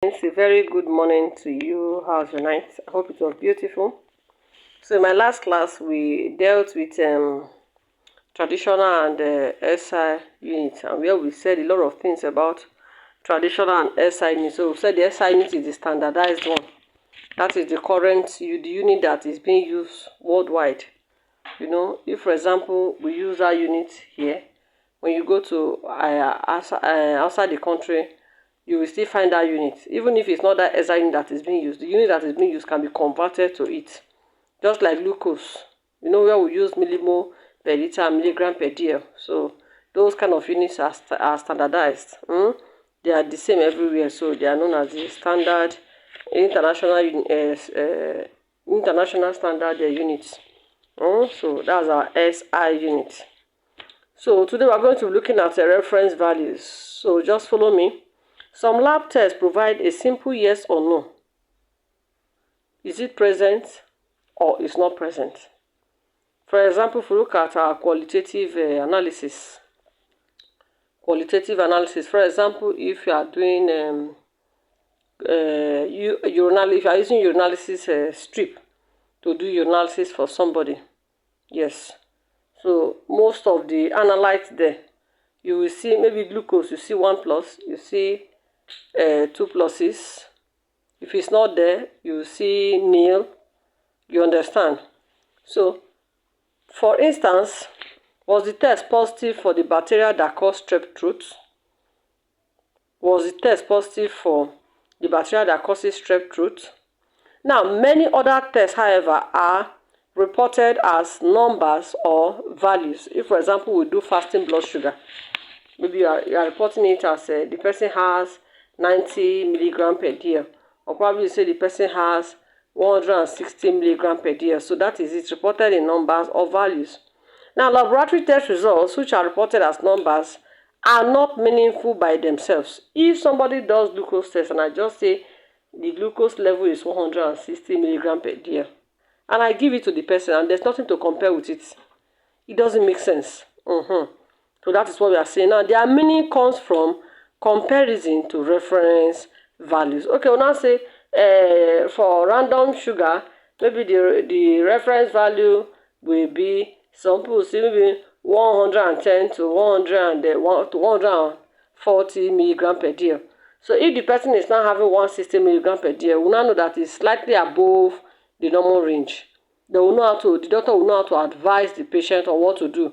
It's a very good morning to you. How's your night? I hope it was beautiful. So in my last class, we dealt with traditional and SI units, and where we said a lot of things about traditional and SI units. So we said the SI unit is the standardized one. That is the current the unit that is being used worldwide. If for example we use that unit here, when you go to outside the country, you will still find that unit. Even if it's not that SI unit that is being used, the unit that is being used can be converted to it. Just like glucose, where we use millimole per liter, milligram per dl. So those kind of units are standardized. They are the same everywhere, so they are known as the standard international standard units. So that's our SI unit. So today we are going to be looking at reference values. So just follow me. Some lab tests provide a simple yes or no. Is it present or is not present? For example, if we look at our qualitative analysis. For example, if you are doing if you are using urinalysis strip to do urinalysis for somebody, yes. So most of the analytes there, you will see maybe glucose, you see 1 plus, you see 2 pluses. If it's not there, you see nil. You understand? So, for instance, was the test positive for the bacteria that cause strep throat? Was the test positive for the bacteria that causes strep throat? Now, many other tests, however, are reported as numbers or values. If, for example, we do fasting blood sugar, maybe you are reporting it as the person has 90 milligram per dl, or probably you say the person has 160 milligram per dl. So that is it, reported in numbers or values. Now, laboratory test results, which are reported as numbers, are not meaningful by themselves. If somebody does glucose test and I just say the glucose level is 160 milligram per dl, and I give it to the person and there's nothing to compare with it, it doesn't make sense. So that is what we are saying. Now, their meaning comes from comparison to reference values. Okay, we'll now say for random sugar, maybe the reference value will be, some people say maybe 110 to 140 milligram per dl. So if the person is now having 160 milligram per dl, we now know that it's slightly above the normal range. The doctor will know how to advise the patient on what to do.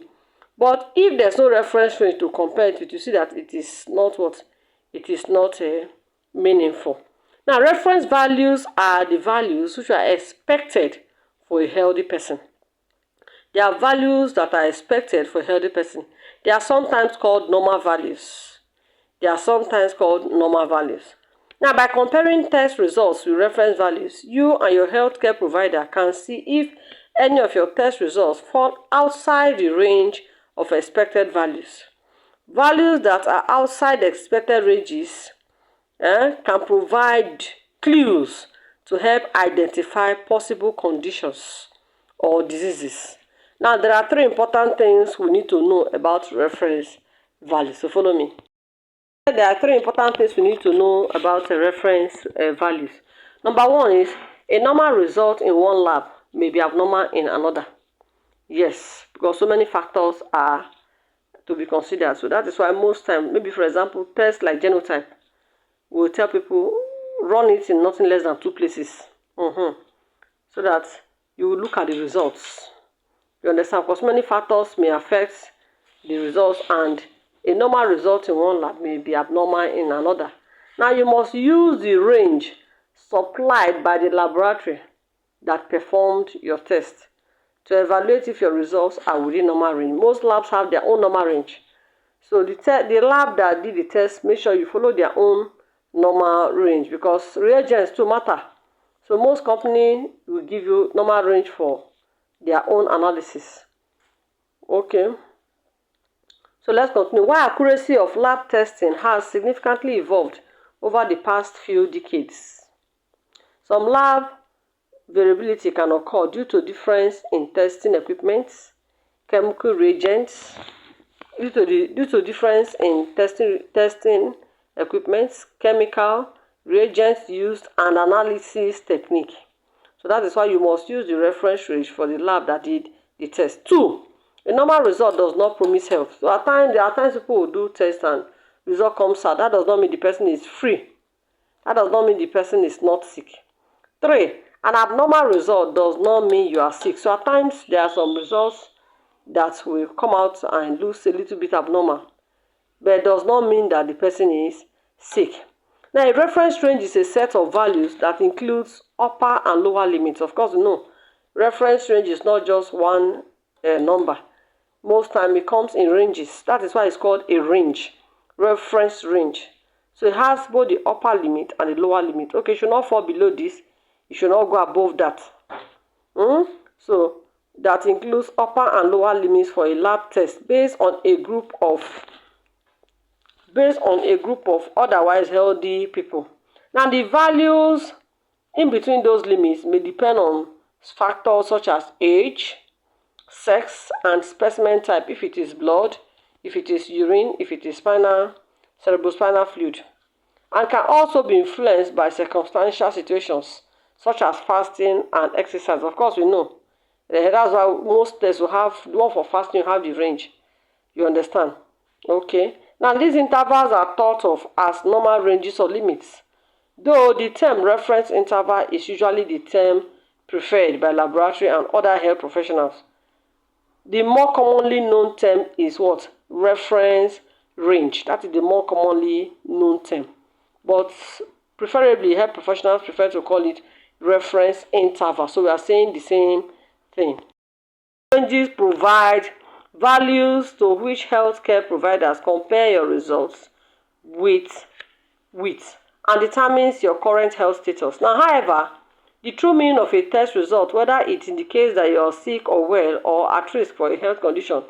But if there's no reference range to compare it with, you see that it is not meaningful. Now, reference values are the values which are expected for a healthy person. They are values that are expected for a healthy person. They are sometimes called normal values. Now, by comparing test results with reference values, you and your healthcare provider can see if any of your test results fall outside the range of expected values. Values that are outside expected ranges can provide clues to help identify possible conditions or diseases. Now, there are 3 important things we need to know about reference values. So follow me. There are 3 important things we need to know about reference values. Number 1 is a normal result in one lab may be abnormal in another. Yes, because so many factors are to be considered. So that is why most time, maybe for example, tests like genotype, we'll tell people run it in nothing less than 2 places. So that you will look at the results. You understand? Because many factors may affect the results, and a normal result in one lab may be abnormal in another. Now, you must use the range supplied by the laboratory that performed your test to evaluate if your results are within normal range. Most labs have their own normal range. So the lab that did the test, make sure you follow their own normal range, because reagents too matter. So most companies will give you normal range for their own analysis. Okay. So let's continue. Why accuracy of lab testing has significantly evolved over the past few decades. Some lab variability can occur due to difference in testing equipment, chemical reagents, due to difference in testing equipment, chemical reagents used, and analysis technique. So that is why you must use the reference range for the lab that did the test. 2. A normal result does not promise health. So there are times people will do tests and result comes out. That does not mean the person is free. That does not mean the person is not sick. 3. An abnormal result does not mean you are sick. So at times there are some results that will come out and look a little bit abnormal, but it does not mean that the person is sick. Now, a reference range is a set of values that includes upper and lower limits. Of course, you know, reference range is not just one number. Most time it comes in ranges. That is why it's called a range, reference range. So it has both the upper limit and the lower limit. Okay, it should not fall below this. It should not go above that. So that includes upper and lower limits for a lab test based on a group of otherwise healthy people. Now, the values in between those limits may depend on factors such as age, sex, and specimen type, if it is blood, if it is urine, if it is cerebrospinal fluid, and can also be influenced by circumstantial situations such as fasting and exercise. Of course, we know. That's why most tests will have, the one for fasting, you have the range. You understand? Okay. Now, these intervals are thought of as normal ranges or limits, though the term reference interval is usually the term preferred by laboratory and other health professionals. The more commonly known term is what? Reference range. That is the more commonly known term. But preferably, health professionals prefer to call it reference interval. So we are saying the same thing. Ranges provide values to which healthcare providers compare your results with and determines your current health status. Now, however, the true meaning of a test result, whether it indicates that you are sick or well or at risk for a health condition,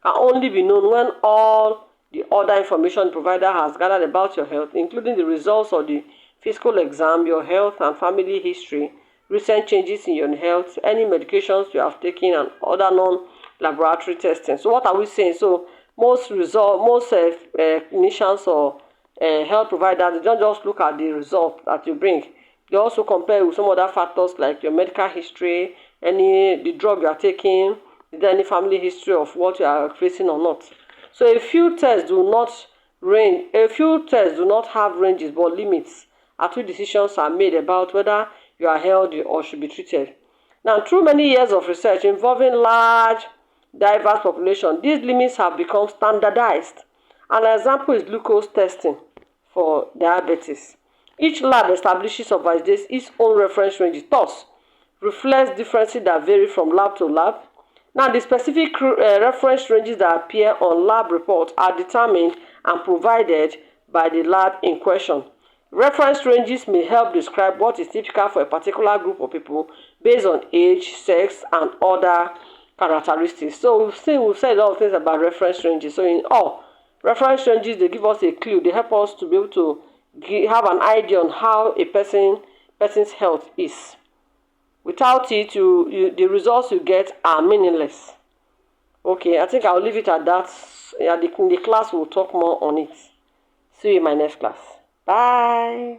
can only be known when all the other information the provider has gathered about your health, including the results of the physical exam, your health and family history, recent changes in your health, any medications you have taken, and other non-laboratory testing. So what are we saying? So most clinicians or health providers, they don't just look at the result that you bring. They also compare with some other factors like your medical history, the drug you are taking, is there any family history of what you are facing or not. So a few tests do not have ranges but limits at which decisions are made about whether you are healthy or should be treated. Now, through many years of research involving large, diverse population, these limits have become standardized. An example is glucose testing for diabetes. Each lab establishes or validates its own reference range, thus reflects differences that vary from lab to lab. Now, the specific reference ranges that appear on lab reports are determined and provided by the lab in question. Reference ranges may help describe what is typical for a particular group of people based on age, sex, and other characteristics. So we've said a lot of things about reference ranges. So in all, reference ranges, they give us a clue. They help us to be able to have an idea on how a person's health is. Without it, the results you get are meaningless. Okay, I think I'll leave it at that. In the class, we'll talk more on it. See you in my next class. Bye.